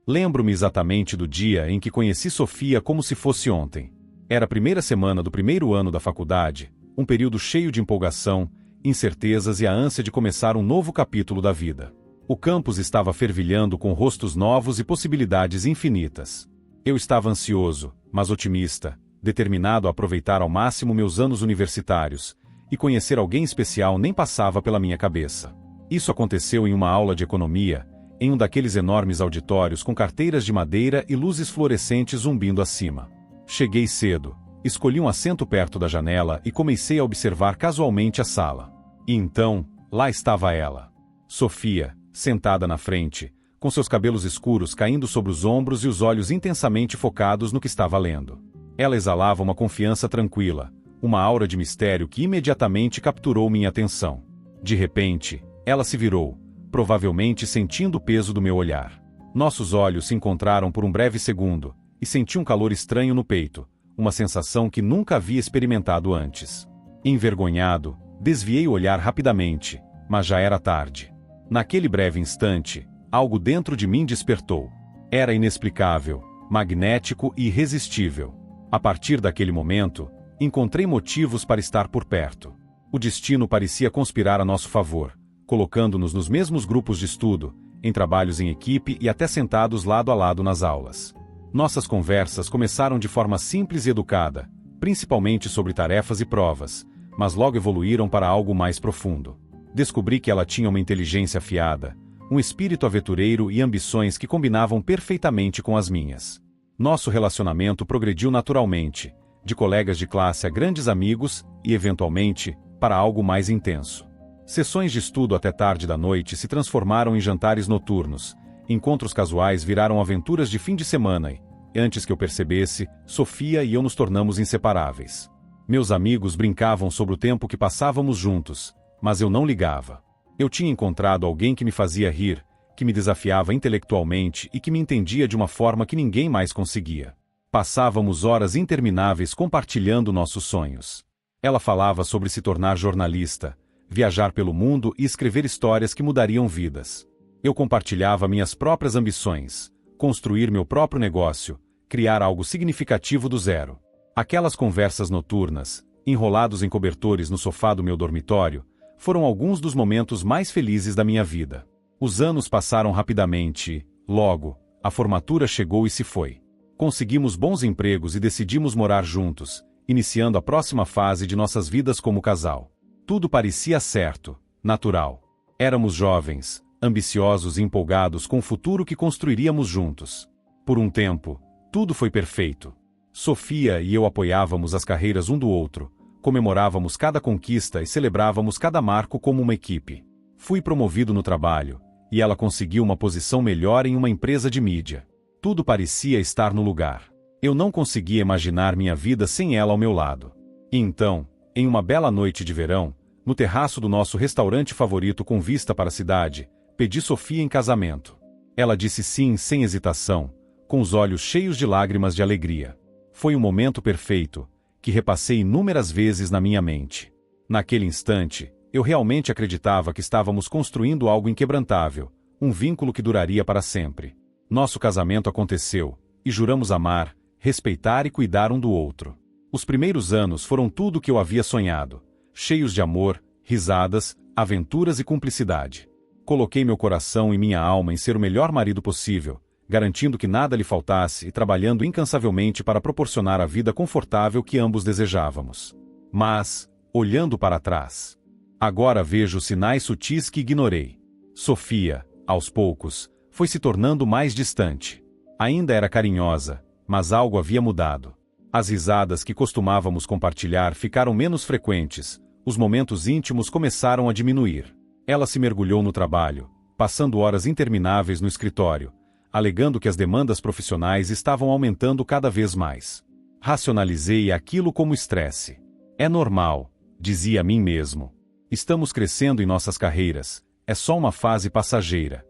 Lembro-me exatamente do dia em que conheci Sofia como se fosse ontem. Era a primeira semana do primeiro ano da faculdade, um período cheio de empolgação, incertezas e a ânsia de começar um novo capítulo da vida. O campus estava fervilhando com rostos novos e possibilidades infinitas. Eu estava ansioso, mas otimista, determinado a aproveitar ao máximo meus anos universitários, e conhecer alguém especial nem passava pela minha cabeça. Isso aconteceu em uma aula de economia, em um daqueles enormes auditórios com carteiras de madeira e luzes fluorescentes zumbindo acima. Cheguei cedo, escolhi um assento perto da janela e comecei a observar casualmente a sala. E então, lá estava ela. Sofia, sentada na frente, com seus cabelos escuros caindo sobre os ombros e os olhos intensamente focados no que estava lendo. Ela exalava uma confiança tranquila, uma aura de mistério que imediatamente capturou minha atenção. De repente, ela se virou, provavelmente sentindo o peso do meu olhar. Nossos olhos se encontraram por um breve segundo, e senti um calor estranho no peito, uma sensação que nunca havia experimentado antes. Envergonhado, desviei o olhar rapidamente, mas já era tarde. Naquele breve instante, algo dentro de mim despertou. Era inexplicável, magnético e irresistível. A partir daquele momento, encontrei motivos para estar por perto. O destino parecia conspirar a nosso favor, colocando-nos nos mesmos grupos de estudo, em trabalhos em equipe e até sentados lado a lado nas aulas. Nossas conversas começaram de forma simples e educada, principalmente sobre tarefas e provas, mas logo evoluíram para algo mais profundo. Descobri que ela tinha uma inteligência afiada, um espírito aventureiro e ambições que combinavam perfeitamente com as minhas. Nosso relacionamento progrediu naturalmente, de colegas de classe a grandes amigos e, eventualmente, para algo mais intenso. Sessões de estudo até tarde da noite se transformaram em jantares noturnos, encontros casuais viraram aventuras de fim de semana e, antes que eu percebesse, Sofia e eu nos tornamos inseparáveis. Meus amigos brincavam sobre o tempo que passávamos juntos, mas eu não ligava. Eu tinha encontrado alguém que me fazia rir, que me desafiava intelectualmente e que me entendia de uma forma que ninguém mais conseguia. Passávamos horas intermináveis compartilhando nossos sonhos. Ela falava sobre se tornar jornalista, viajar pelo mundo e escrever histórias que mudariam vidas. Eu compartilhava minhas próprias ambições, construir meu próprio negócio, criar algo significativo do zero. Aquelas conversas noturnas, enrolados em cobertores no sofá do meu dormitório, foram alguns dos momentos mais felizes da minha vida. Os anos passaram rapidamente e, logo, a formatura chegou e se foi. Conseguimos bons empregos e decidimos morar juntos, iniciando a próxima fase de nossas vidas como casal. Tudo parecia certo, natural. Éramos jovens, ambiciosos e empolgados com o futuro que construiríamos juntos. Por um tempo, tudo foi perfeito. Sofia e eu apoiávamos as carreiras um do outro, comemorávamos cada conquista e celebrávamos cada marco como uma equipe. Fui promovido no trabalho, e ela conseguiu uma posição melhor em uma empresa de mídia. Tudo parecia estar no lugar. Eu não conseguia imaginar minha vida sem ela ao meu lado. E então, em uma bela noite de verão, no terraço do nosso restaurante favorito com vista para a cidade, pedi Sofia em casamento. Ela disse sim sem hesitação, com os olhos cheios de lágrimas de alegria. Foi um momento perfeito, que repassei inúmeras vezes na minha mente. Naquele instante, eu realmente acreditava que estávamos construindo algo inquebrantável, um vínculo que duraria para sempre. Nosso casamento aconteceu, e juramos amar, respeitar e cuidar um do outro. Os primeiros anos foram tudo o que eu havia sonhado, cheios de amor, risadas, aventuras e cumplicidade. Coloquei meu coração e minha alma em ser o melhor marido possível, garantindo que nada lhe faltasse e trabalhando incansavelmente para proporcionar a vida confortável que ambos desejávamos. Mas, olhando para trás, agora vejo sinais sutis que ignorei. Sofia, aos poucos, foi se tornando mais distante. Ainda era carinhosa, mas algo havia mudado. As risadas que costumávamos compartilhar ficaram menos frequentes, os momentos íntimos começaram a diminuir. Ela se mergulhou no trabalho, passando horas intermináveis no escritório, alegando que as demandas profissionais estavam aumentando cada vez mais. Racionalizei aquilo como estresse. É normal, dizia a mim mesmo. Estamos crescendo em nossas carreiras, é só uma fase passageira.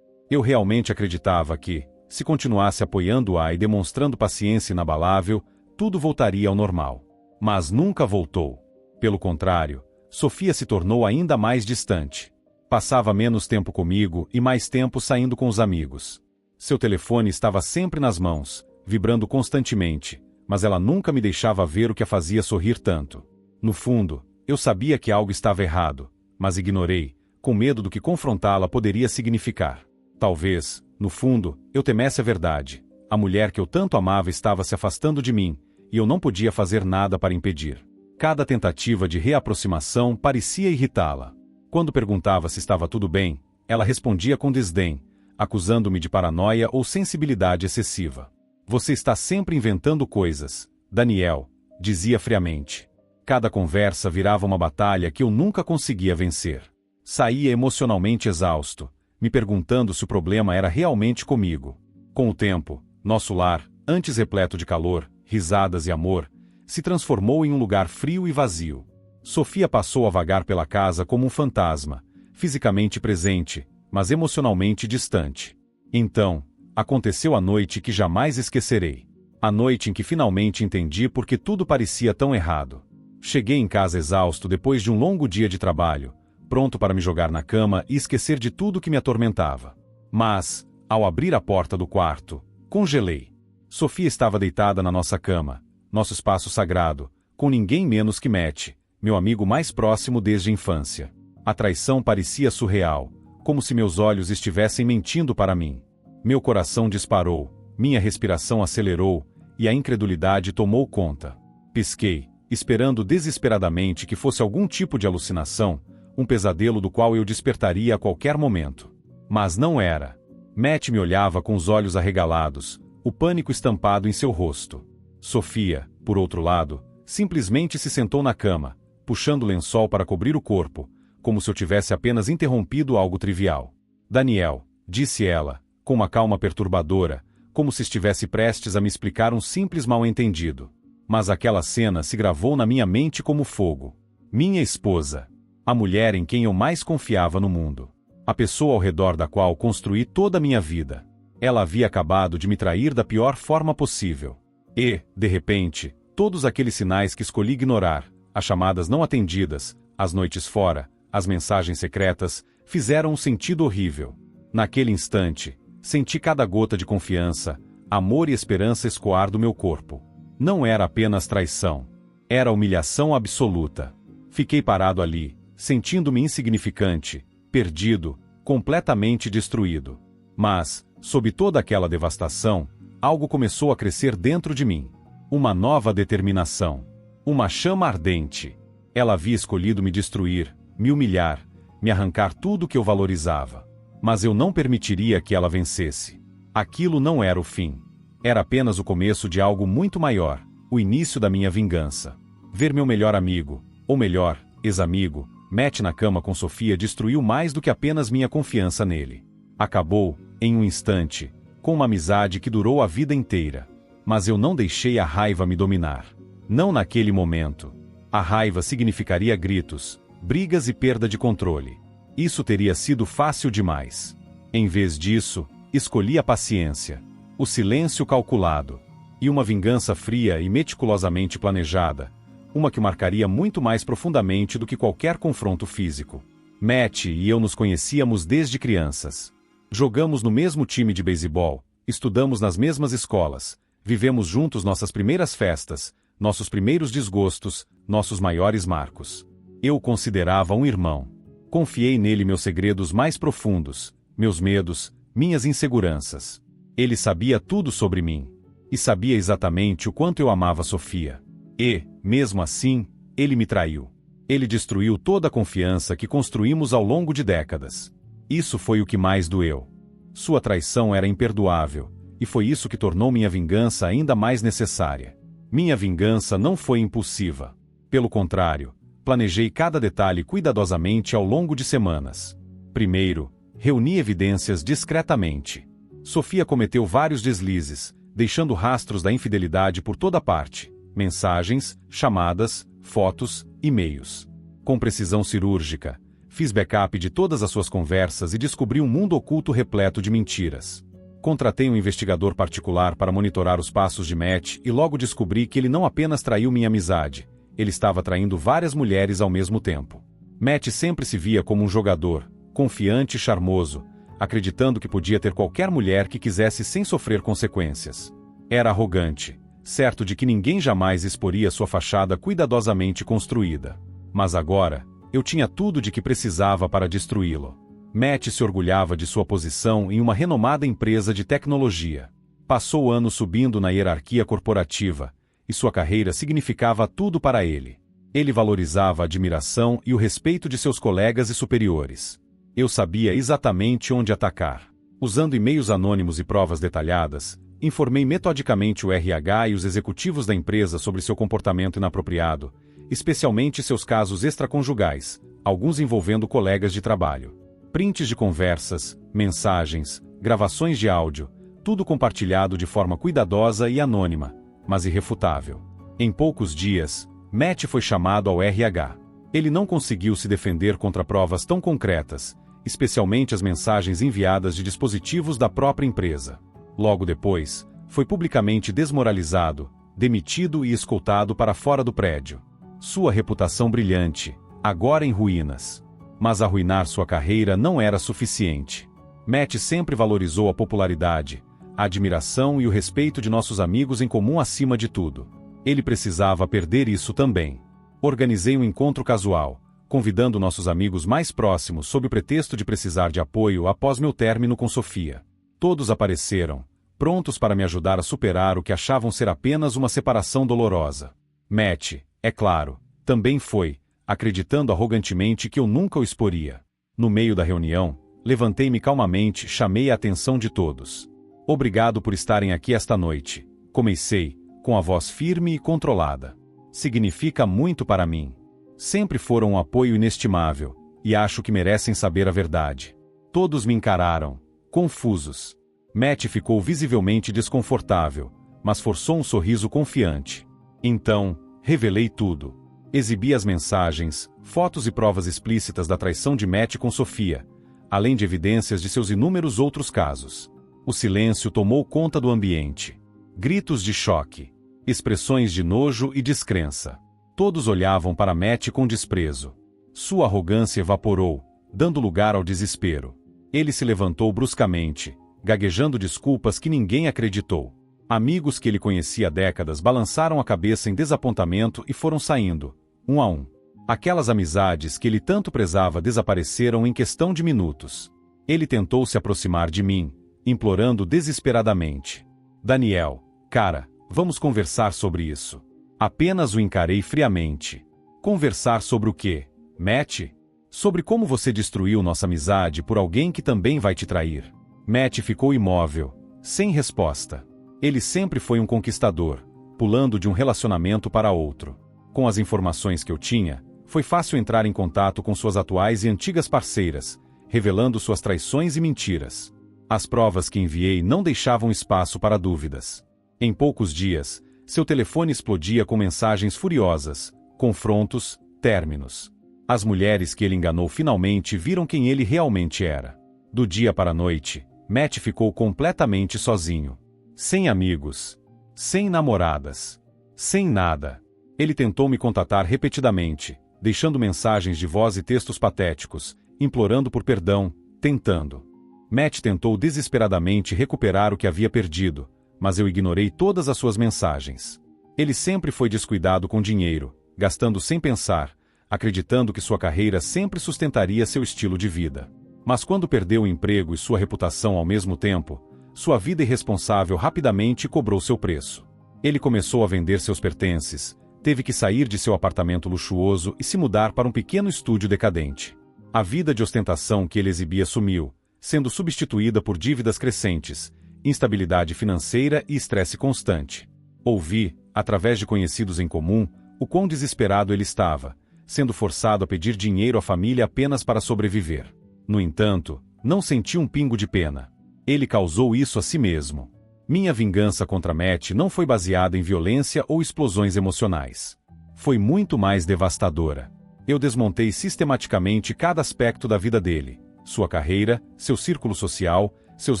Eu realmente acreditava que, se continuasse apoiando-a e demonstrando paciência inabalável, tudo voltaria ao normal. Mas nunca voltou. Pelo contrário, Sofia se tornou ainda mais distante. Passava menos tempo comigo e mais tempo saindo com os amigos. Seu telefone estava sempre nas mãos, vibrando constantemente, mas ela nunca me deixava ver o que a fazia sorrir tanto. No fundo, eu sabia que algo estava errado, mas ignorei, com medo do que confrontá-la poderia significar. Talvez, no fundo, eu temesse a verdade. A mulher que eu tanto amava estava se afastando de mim, e eu não podia fazer nada para impedir. Cada tentativa de reaproximação parecia irritá-la. Quando perguntava se estava tudo bem, ela respondia com desdém, acusando-me de paranoia ou sensibilidade excessiva. Você está sempre inventando coisas, Daniel, dizia friamente. Cada conversa virava uma batalha que eu nunca conseguia vencer. Saía emocionalmente exausto, me perguntando se o problema era realmente comigo. Com o tempo, nosso lar, antes repleto de calor, risadas e amor, se transformou em um lugar frio e vazio. Sofia passou a vagar pela casa como um fantasma, fisicamente presente, mas emocionalmente distante. Então, aconteceu a noite que jamais esquecerei. A noite em que finalmente entendi por que tudo parecia tão errado. Cheguei em casa exausto depois de um longo dia de trabalho, pronto para me jogar na cama e esquecer de tudo que me atormentava. Mas, ao abrir a porta do quarto, congelei. Sofia estava deitada na nossa cama, nosso espaço sagrado, com ninguém menos que Matt, meu amigo mais próximo desde a infância. A traição parecia surreal, como se meus olhos estivessem mentindo para mim. Meu coração disparou, minha respiração acelerou, e a incredulidade tomou conta. Pisquei, esperando desesperadamente que fosse algum tipo de alucinação, um pesadelo do qual eu despertaria a qualquer momento. Mas não era. Matt me olhava com os olhos arregalados, o pânico estampado em seu rosto. Sofia, por outro lado, simplesmente se sentou na cama, puxando o lençol para cobrir o corpo, como se eu tivesse apenas interrompido algo trivial. Daniel, disse ela, com uma calma perturbadora, como se estivesse prestes a me explicar um simples mal-entendido. Mas aquela cena se gravou na minha mente como fogo. Minha esposa. A mulher em quem eu mais confiava no mundo. A pessoa ao redor da qual construí toda a minha vida. Ela havia acabado de me trair da pior forma possível. E, de repente, todos aqueles sinais que escolhi ignorar, as chamadas não atendidas, as noites fora, as mensagens secretas, fizeram um sentido horrível. Naquele instante, senti cada gota de confiança, amor e esperança escoar do meu corpo. Não era apenas traição. Era humilhação absoluta. Fiquei parado ali, sentindo-me insignificante, perdido, completamente destruído. Mas, sob toda aquela devastação, algo começou a crescer dentro de mim. Uma nova determinação. Uma chama ardente. Ela havia escolhido me destruir, me humilhar, me arrancar tudo que eu valorizava. Mas eu não permitiria que ela vencesse. Aquilo não era o fim. Era apenas o começo de algo muito maior, o início da minha vingança. Ver meu melhor amigo, ou melhor, ex-amigo, Matt na cama com Sofia destruiu mais do que apenas minha confiança nele. Acabou, em um instante, com uma amizade que durou a vida inteira. Mas eu não deixei a raiva me dominar. Não naquele momento. A raiva significaria gritos, brigas e perda de controle. Isso teria sido fácil demais. Em vez disso, escolhi a paciência, o silêncio calculado, e uma vingança fria e meticulosamente planejada, uma que marcaria muito mais profundamente do que qualquer confronto físico. Matt e eu nos conhecíamos desde crianças. Jogamos no mesmo time de beisebol, estudamos nas mesmas escolas, vivemos juntos nossas primeiras festas, nossos primeiros desgostos, nossos maiores marcos. Eu o considerava um irmão. Confiei nele meus segredos mais profundos, meus medos, minhas inseguranças. Ele sabia tudo sobre mim. E sabia exatamente o quanto eu amava Sofia. E, mesmo assim, ele me traiu. Ele destruiu toda a confiança que construímos ao longo de décadas. Isso foi o que mais doeu. Sua traição era imperdoável, e foi isso que tornou minha vingança ainda mais necessária. Minha vingança não foi impulsiva. Pelo contrário, planejei cada detalhe cuidadosamente ao longo de semanas. Primeiro, reuni evidências discretamente. Sofia cometeu vários deslizes, deixando rastros da infidelidade por toda parte. Mensagens, chamadas, fotos, e-mails. Com precisão cirúrgica, fiz backup de todas as suas conversas e descobri um mundo oculto repleto de mentiras. Contratei um investigador particular para monitorar os passos de Matt e logo descobri que ele não apenas traiu minha amizade, ele estava traindo várias mulheres ao mesmo tempo. Matt sempre se via como um jogador, confiante e charmoso, acreditando que podia ter qualquer mulher que quisesse sem sofrer consequências. Era arrogante, certo de que ninguém jamais exporia sua fachada cuidadosamente construída. Mas agora, eu tinha tudo de que precisava para destruí-lo. Matt se orgulhava de sua posição em uma renomada empresa de tecnologia. Passou anos subindo na hierarquia corporativa, e sua carreira significava tudo para ele. Ele valorizava a admiração e o respeito de seus colegas e superiores. Eu sabia exatamente onde atacar. Usando e-mails anônimos e provas detalhadas, informei metodicamente o RH e os executivos da empresa sobre seu comportamento inapropriado, especialmente seus casos extraconjugais, alguns envolvendo colegas de trabalho. Prints de conversas, mensagens, gravações de áudio, tudo compartilhado de forma cuidadosa e anônima, mas irrefutável. Em poucos dias, Matt foi chamado ao RH. Ele não conseguiu se defender contra provas tão concretas, especialmente as mensagens enviadas de dispositivos da própria empresa. Logo depois, foi publicamente desmoralizado, demitido e escoltado para fora do prédio. Sua reputação brilhante, agora em ruínas. Mas arruinar sua carreira não era suficiente. Matt sempre valorizou a popularidade, a admiração e o respeito de nossos amigos em comum acima de tudo. Ele precisava perder isso também. Organizei um encontro casual, convidando nossos amigos mais próximos sob o pretexto de precisar de apoio após meu término com Sofia. Todos apareceram, prontos para me ajudar a superar o que achavam ser apenas uma separação dolorosa. Matt, é claro, também foi, acreditando arrogantemente que eu nunca o exporia. No meio da reunião, levantei-me calmamente e chamei a atenção de todos. Obrigado por estarem aqui esta noite, comecei, com a voz firme e controlada. Significa muito para mim. Sempre foram um apoio inestimável, e acho que merecem saber a verdade. Todos me encararam, confusos. Matt ficou visivelmente desconfortável, mas forçou um sorriso confiante. Então, revelei tudo. Exibi as mensagens, fotos e provas explícitas da traição de Matt com Sofia, além de evidências de seus inúmeros outros casos. O silêncio tomou conta do ambiente. Gritos de choque, expressões de nojo e descrença. Todos olhavam para Matt com desprezo. Sua arrogância evaporou, dando lugar ao desespero. Ele se levantou bruscamente, gaguejando desculpas que ninguém acreditou. Amigos que ele conhecia há décadas balançaram a cabeça em desapontamento e foram saindo, um a um. Aquelas amizades que ele tanto prezava desapareceram em questão de minutos. Ele tentou se aproximar de mim, implorando desesperadamente. Daniel, cara, vamos conversar sobre isso. Apenas o encarei friamente. Conversar sobre o quê, Matt? Sobre como você destruiu nossa amizade por alguém que também vai te trair. Matt ficou imóvel, sem resposta. Ele sempre foi um conquistador, pulando de um relacionamento para outro. Com as informações que eu tinha, foi fácil entrar em contato com suas atuais e antigas parceiras, revelando suas traições e mentiras. As provas que enviei não deixavam espaço para dúvidas. Em poucos dias, seu telefone explodia com mensagens furiosas, confrontos, términos. As mulheres que ele enganou finalmente viram quem ele realmente era. Do dia para a noite, Matt ficou completamente sozinho. Sem amigos. Sem namoradas. Sem nada. Ele tentou me contatar repetidamente, deixando mensagens de voz e textos patéticos, implorando por perdão, tentando. Matt tentou desesperadamente recuperar o que havia perdido, mas eu ignorei todas as suas mensagens. Ele sempre foi descuidado com dinheiro, gastando sem pensar, acreditando que sua carreira sempre sustentaria seu estilo de vida. Mas quando perdeu o emprego e sua reputação ao mesmo tempo, sua vida irresponsável rapidamente cobrou seu preço. Ele começou a vender seus pertences, teve que sair de seu apartamento luxuoso e se mudar para um pequeno estúdio decadente. A vida de ostentação que ele exibia sumiu, sendo substituída por dívidas crescentes, instabilidade financeira e estresse constante. Ouvi, através de conhecidos em comum, o quão desesperado ele estava, sendo forçado a pedir dinheiro à família apenas para sobreviver. No entanto, não senti um pingo de pena. Ele causou isso a si mesmo. Minha vingança contra Matt não foi baseada em violência ou explosões emocionais. Foi muito mais devastadora. Eu desmontei sistematicamente cada aspecto da vida dele. Sua carreira, seu círculo social, seus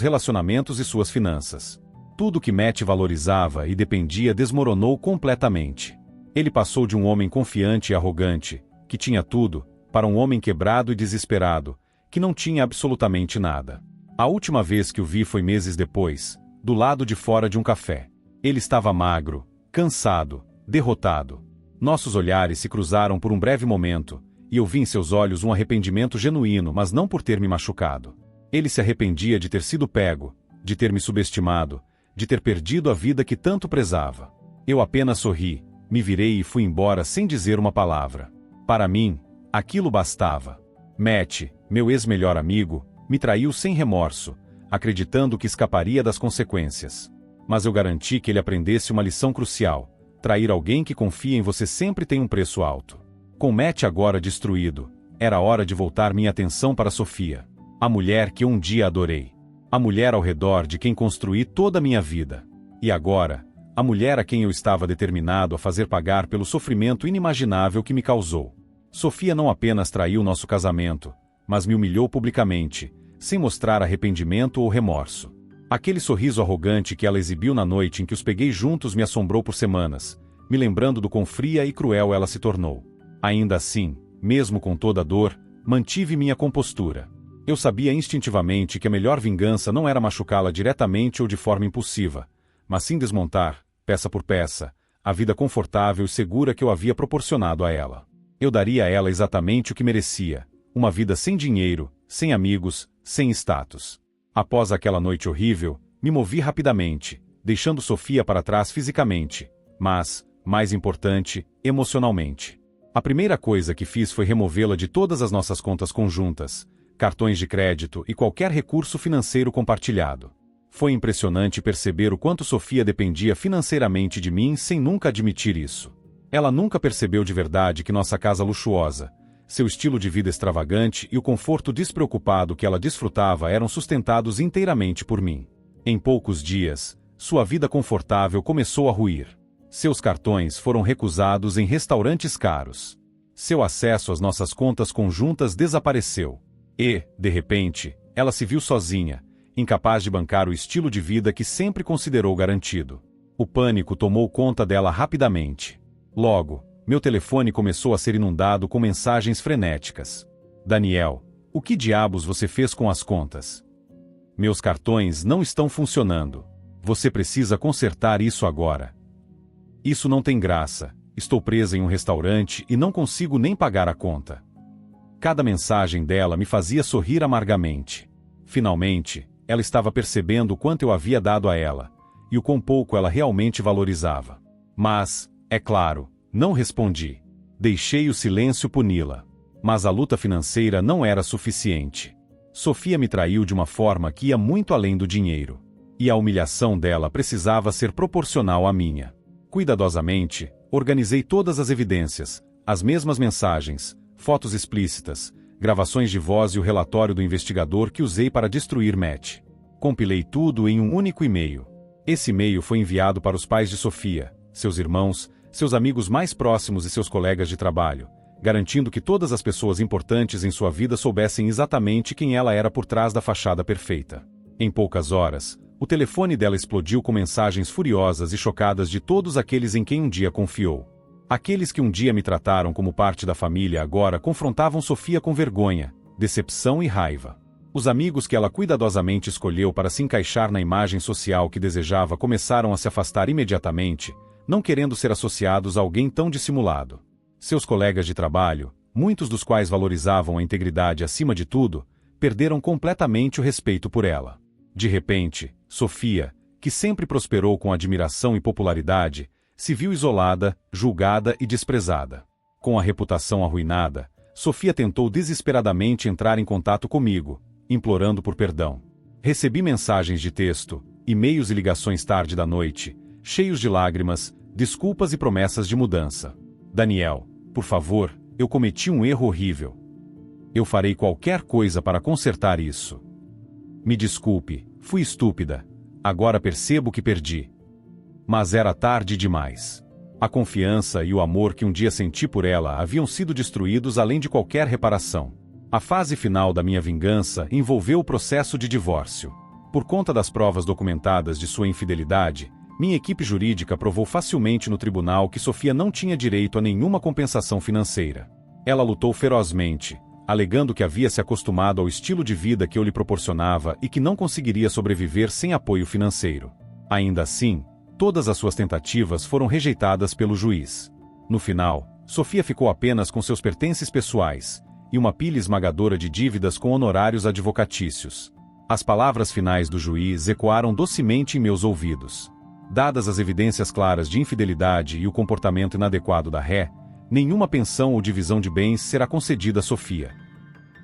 relacionamentos e suas finanças. Tudo que Matt valorizava e dependia desmoronou completamente. Ele passou de um homem confiante e arrogante, que tinha tudo, para um homem quebrado e desesperado, que não tinha absolutamente nada. A última vez que o vi foi meses depois, do lado de fora de um café. Ele estava magro, cansado, derrotado. Nossos olhares se cruzaram por um breve momento, e eu vi em seus olhos um arrependimento genuíno, mas não por ter me machucado. Ele se arrependia de ter sido pego, de ter me subestimado, de ter perdido a vida que tanto prezava. Eu apenas sorri, me virei e fui embora sem dizer uma palavra. Para mim, aquilo bastava. Matt, meu ex-melhor amigo, me traiu sem remorso, acreditando que escaparia das consequências. Mas eu garanti que ele aprendesse uma lição crucial: trair alguém que confia em você sempre tem um preço alto. Com Matt agora destruído, era hora de voltar minha atenção para Sofia, a mulher que um dia adorei. A mulher ao redor de quem construí toda a minha vida. E agora, a mulher a quem eu estava determinado a fazer pagar pelo sofrimento inimaginável que me causou. Sofia não apenas traiu nosso casamento, mas me humilhou publicamente, sem mostrar arrependimento ou remorso. Aquele sorriso arrogante que ela exibiu na noite em que os peguei juntos me assombrou por semanas, me lembrando do quão fria e cruel ela se tornou. Ainda assim, mesmo com toda a dor, mantive minha compostura. Eu sabia instintivamente que a melhor vingança não era machucá-la diretamente ou de forma impulsiva, mas sim desmontar, peça por peça, a vida confortável e segura que eu havia proporcionado a ela. Eu daria a ela exatamente o que merecia: uma vida sem dinheiro, sem amigos, sem status. Após aquela noite horrível, me movi rapidamente, deixando Sofia para trás fisicamente, mas, mais importante, emocionalmente. A primeira coisa que fiz foi removê-la de todas as nossas contas conjuntas, cartões de crédito e qualquer recurso financeiro compartilhado. Foi impressionante perceber o quanto Sofia dependia financeiramente de mim sem nunca admitir isso. Ela nunca percebeu de verdade que nossa casa luxuosa, seu estilo de vida extravagante e o conforto despreocupado que ela desfrutava eram sustentados inteiramente por mim. Em poucos dias, sua vida confortável começou a ruir. Seus cartões foram recusados em restaurantes caros. Seu acesso às nossas contas conjuntas desapareceu. E, de repente, ela se viu sozinha, incapaz de bancar o estilo de vida que sempre considerou garantido. O pânico tomou conta dela rapidamente. Logo, meu telefone começou a ser inundado com mensagens frenéticas. Daniel, o que diabos você fez com as contas? Meus cartões não estão funcionando. Você precisa consertar isso agora. Isso não tem graça. Estou presa em um restaurante e não consigo nem pagar a conta. Cada mensagem dela me fazia sorrir amargamente. Finalmente, ela estava percebendo o quanto eu havia dado a ela, e o quão pouco ela realmente valorizava. Mas, é claro, não respondi. Deixei o silêncio puni-la. Mas a luta financeira não era suficiente. Sofia me traiu de uma forma que ia muito além do dinheiro. E a humilhação dela precisava ser proporcional à minha. Cuidadosamente, organizei todas as evidências, as mesmas mensagens, fotos explícitas, gravações de voz e o relatório do investigador que usei para destruir Matt. Compilei tudo em um único e-mail. Esse e-mail foi enviado para os pais de Sofia, seus irmãos, seus amigos mais próximos e seus colegas de trabalho, garantindo que todas as pessoas importantes em sua vida soubessem exatamente quem ela era por trás da fachada perfeita. Em poucas horas, o telefone dela explodiu com mensagens furiosas e chocadas de todos aqueles em quem um dia confiou. Aqueles que um dia me trataram como parte da família agora confrontavam Sofia com vergonha, decepção e raiva. Os amigos que ela cuidadosamente escolheu para se encaixar na imagem social que desejava começaram a se afastar imediatamente, não querendo ser associados a alguém tão dissimulado. Seus colegas de trabalho, muitos dos quais valorizavam a integridade acima de tudo, perderam completamente o respeito por ela. De repente, Sofia, que sempre prosperou com admiração e popularidade, se viu isolada, julgada e desprezada. Com a reputação arruinada, Sofia tentou desesperadamente entrar em contato comigo, implorando por perdão. Recebi mensagens de texto, e-mails e ligações tarde da noite, cheios de lágrimas, desculpas e promessas de mudança. Daniel, por favor, eu cometi um erro horrível. Eu farei qualquer coisa para consertar isso. Me desculpe, fui estúpida. Agora percebo que perdi. Mas era tarde demais. A confiança e o amor que um dia senti por ela haviam sido destruídos além de qualquer reparação. A fase final da minha vingança envolveu o processo de divórcio. Por conta das provas documentadas de sua infidelidade, minha equipe jurídica provou facilmente no tribunal que Sofia não tinha direito a nenhuma compensação financeira. Ela lutou ferozmente, alegando que havia se acostumado ao estilo de vida que eu lhe proporcionava e que não conseguiria sobreviver sem apoio financeiro. Ainda assim, todas as suas tentativas foram rejeitadas pelo juiz. No final, Sofia ficou apenas com seus pertences pessoais e uma pilha esmagadora de dívidas com honorários advocatícios. As palavras finais do juiz ecoaram docemente em meus ouvidos. Dadas as evidências claras de infidelidade e o comportamento inadequado da ré, nenhuma pensão ou divisão de bens será concedida a Sofia.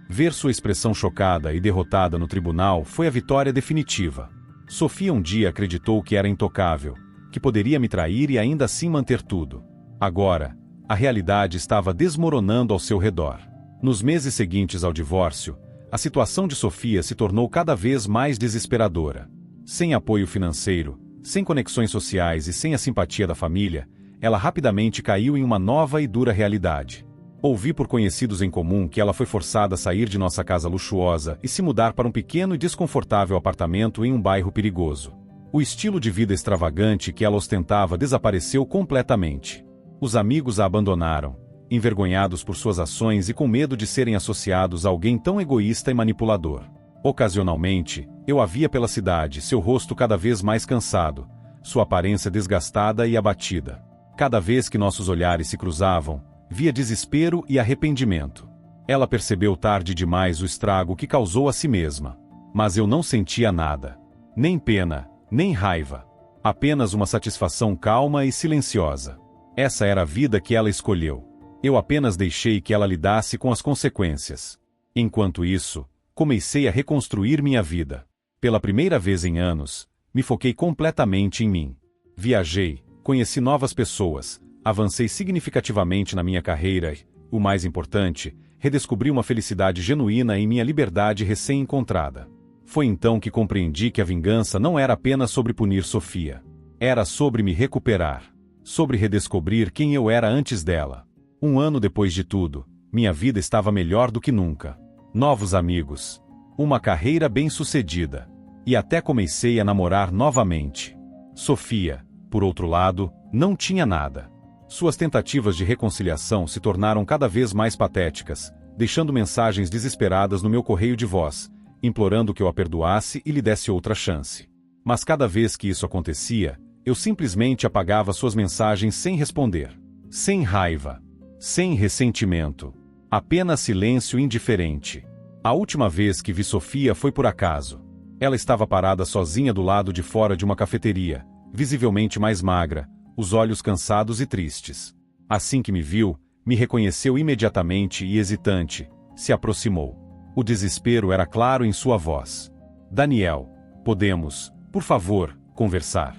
Ver sua expressão chocada e derrotada no tribunal foi a vitória definitiva. Sofia um dia acreditou que era intocável, que poderia me trair e ainda assim manter tudo. Agora, a realidade estava desmoronando ao seu redor. Nos meses seguintes ao divórcio, a situação de Sofia se tornou cada vez mais desesperadora. Sem apoio financeiro, sem conexões sociais e sem a simpatia da família, ela rapidamente caiu em uma nova e dura realidade. Ouvi por conhecidos em comum que ela foi forçada a sair de nossa casa luxuosa e se mudar para um pequeno e desconfortável apartamento em um bairro perigoso. O estilo de vida extravagante que ela ostentava desapareceu completamente. Os amigos a abandonaram, envergonhados por suas ações e com medo de serem associados a alguém tão egoísta e manipulador. Ocasionalmente, eu a via pela cidade, seu rosto cada vez mais cansado, sua aparência desgastada e abatida. Cada vez que nossos olhares se cruzavam, via desespero e arrependimento. Ela percebeu tarde demais o estrago que causou a si mesma. Mas eu não sentia nada. Nem pena, nem raiva. Apenas uma satisfação calma e silenciosa. Essa era a vida que ela escolheu. Eu apenas deixei que ela lidasse com as consequências. Enquanto isso, comecei a reconstruir minha vida. Pela primeira vez em anos, me foquei completamente em mim. Viajei, conheci novas pessoas, avancei significativamente na minha carreira e, o mais importante, redescobri uma felicidade genuína em minha liberdade recém-encontrada. Foi então que compreendi que a vingança não era apenas sobre punir Sofia. Era sobre me recuperar. Sobre redescobrir quem eu era antes dela. Um ano depois de tudo, minha vida estava melhor do que nunca. Novos amigos. Uma carreira bem-sucedida. E até comecei a namorar novamente. Sofia, por outro lado, não tinha nada. Suas tentativas de reconciliação se tornaram cada vez mais patéticas, deixando mensagens desesperadas no meu correio de voz, implorando que eu a perdoasse e lhe desse outra chance. Mas cada vez que isso acontecia, eu simplesmente apagava suas mensagens sem responder. Sem raiva. Sem ressentimento. Apenas silêncio indiferente. A última vez que vi Sofia foi por acaso. Ela estava parada sozinha do lado de fora de uma cafeteria, visivelmente mais magra, os olhos cansados e tristes. Assim que me viu, me reconheceu imediatamente e hesitante, se aproximou. O desespero era claro em sua voz. Daniel, podemos, por favor, conversar?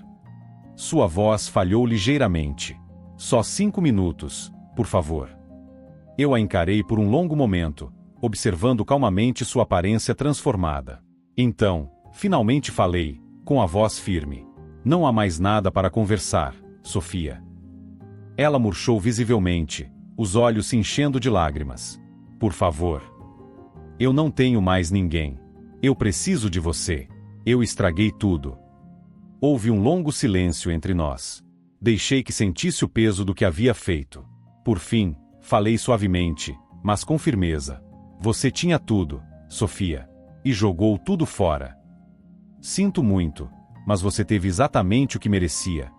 Sua voz falhou ligeiramente. Só 5 minutos, por favor. Eu a encarei por um longo momento, observando calmamente sua aparência transformada. Então, finalmente falei, com a voz firme. Não há mais nada para conversar, Sofia. Ela murchou visivelmente, os olhos se enchendo de lágrimas. Por favor. Eu não tenho mais ninguém. Eu preciso de você. Eu estraguei tudo. Houve um longo silêncio entre nós. Deixei que sentisse o peso do que havia feito. Por fim, falei suavemente, mas com firmeza. Você tinha tudo, Sofia. E jogou tudo fora. Sinto muito, mas você teve exatamente o que merecia.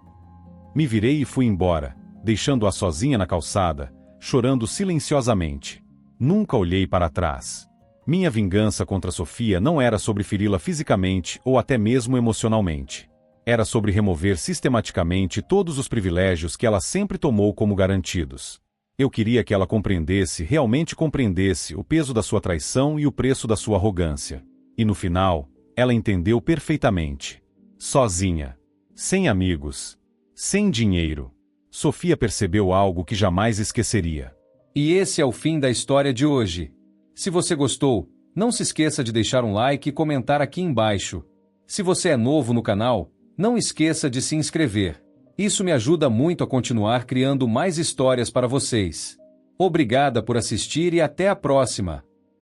Me virei e fui embora, deixando-a sozinha na calçada, chorando silenciosamente. Nunca olhei para trás. Minha vingança contra Sofia não era sobre feri-la fisicamente ou até mesmo emocionalmente. Era sobre remover sistematicamente todos os privilégios que ela sempre tomou como garantidos. Eu queria que ela compreendesse, realmente compreendesse, o peso da sua traição e o preço da sua arrogância. E no final, ela entendeu perfeitamente. Sozinha. Sem amigos. Sem dinheiro. Sofia percebeu algo que jamais esqueceria. E esse é o fim da história de hoje. Se você gostou, não se esqueça de deixar um like e comentar aqui embaixo. Se você é novo no canal, não esqueça de se inscrever. Isso me ajuda muito a continuar criando mais histórias para vocês. Obrigada por assistir e até a próxima!